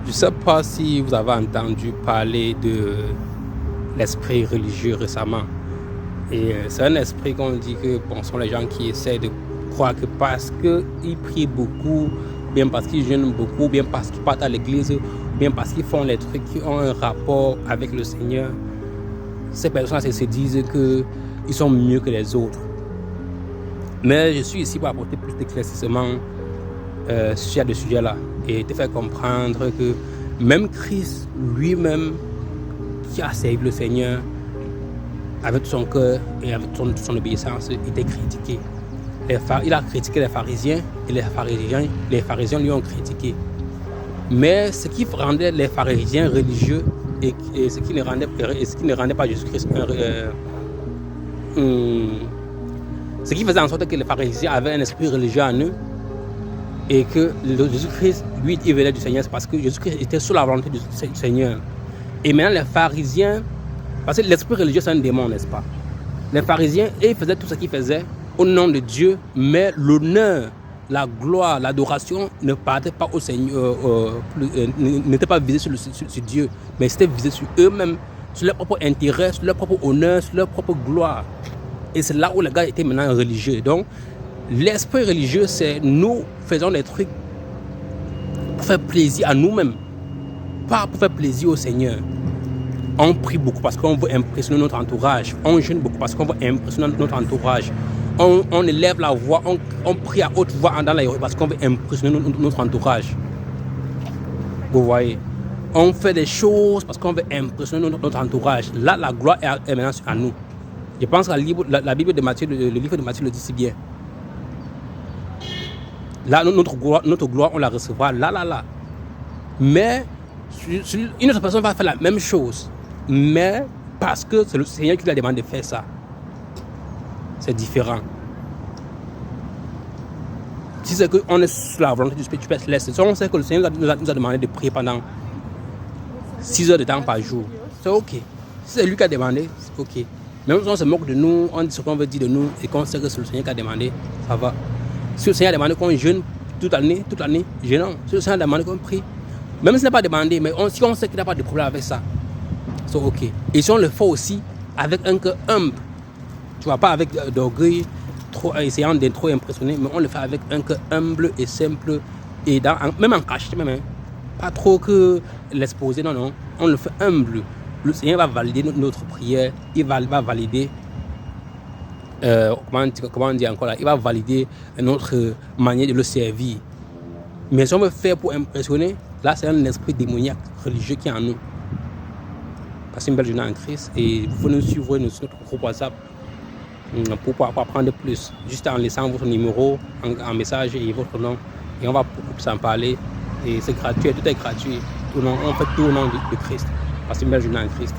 Je ne sais pas si vous avez entendu parler de l'esprit religieux récemment. Et c'est un esprit qu'on dit que bon, sont les gens qui essaient de croire que parce qu'ils prient beaucoup, bien parce qu'ils jeûnent beaucoup, bien parce qu'ils partent à l'église, bien parce qu'ils font les trucs qui ont un rapport avec le Seigneur, ces personnes se disent qu'ils sont mieux que les autres. Mais je suis ici pour apporter plus d'éclaircissement sur ce sujet-là et te faire comprendre que même Christ lui-même, qui a servi le Seigneur avec son cœur et avec son obéissance, il était critiqué. Il a critiqué les pharisiens et les pharisiens lui ont critiqué. Mais ce qui rendait les pharisiens religieux et ce qui ne rendait pas Jésus-Christ ce qui faisait en sorte que les pharisiens avaient un esprit religieux en eux et que Jésus-Christ, lui, il venait du Seigneur, c'est parce que Jésus-Christ était sous la volonté du Seigneur. Et maintenant, les pharisiens, parce que l'esprit religieux, c'est un démon, n'est-ce pas? Les pharisiens, ils faisaient tout ce qu'ils faisaient au nom de Dieu, mais l'honneur, la gloire, l'adoration ne partait pas au Seigneur, n'était pas visé sur Dieu, mais c'était visé sur eux-mêmes, sur leur propre intérêt, sur leur propre honneur, sur leur propre gloire. Et c'est là où les gars étaient maintenant religieux. Donc, l'esprit religieux, c'est nous faisons des trucs pour faire plaisir à nous-mêmes, pas pour faire plaisir au Seigneur. On prie beaucoup parce qu'on veut impressionner notre entourage. On jeûne beaucoup parce qu'on veut impressionner notre entourage. On élève la voix, on prie à haute voix dans la rue parce qu'on veut impressionner notre entourage. Vous voyez, on fait des choses parce qu'on veut impressionner notre entourage. Là, la gloire est maintenant à nous. Je pense que la Bible de Matthieu, le livre de Matthieu le dit si bien. Là, notre gloire, on la recevra là. Mais une autre personne va faire la même chose. Mais parce que c'est le Seigneur qui lui a demandé de faire ça. C'est différent. Si c'est qu'on est sous la volonté du Esprit, tu peux te laisser. Si on sait que le Seigneur nous a demandé de prier pendant 6 heures de temps par jour, c'est ok. Si c'est lui qui a demandé, c'est ok. Même si on se moque de nous, on dit ce qu'on veut dire de nous et qu'on sait que c'est le Seigneur qui a demandé, ça va. Si le Seigneur a demandé qu'on jeûne toute l'année, jeûnons. Si le Seigneur a demandé qu'on prie, même si ce n'est pas demandé, mais si on sait qu'il n'y a pas de problème avec ça, c'est ok. Et si on le fait aussi avec un cœur humble, tu vois, pas avec d'orgueil, essayant d'être trop impressionné, mais on le fait avec un cœur humble et simple, et même en cachette, même, hein. Pas trop que l'exposer, non. On le fait humble. Le Seigneur va valider notre prière, il va valider, comment on dit encore là, il va valider notre manière de le servir. Mais si on veut faire pour impressionner, là c'est un esprit démoniaque, religieux qui est en nous. Passez une belle journée en Christ et vous pouvez nous suivre sur notre groupe WhatsApp pour apprendre plus, juste en laissant votre numéro en message et votre nom, et on va s'en parler. Et c'est gratuit, tout est gratuit. On fait tout au nom de Christ. Passez une belle journée en Christ.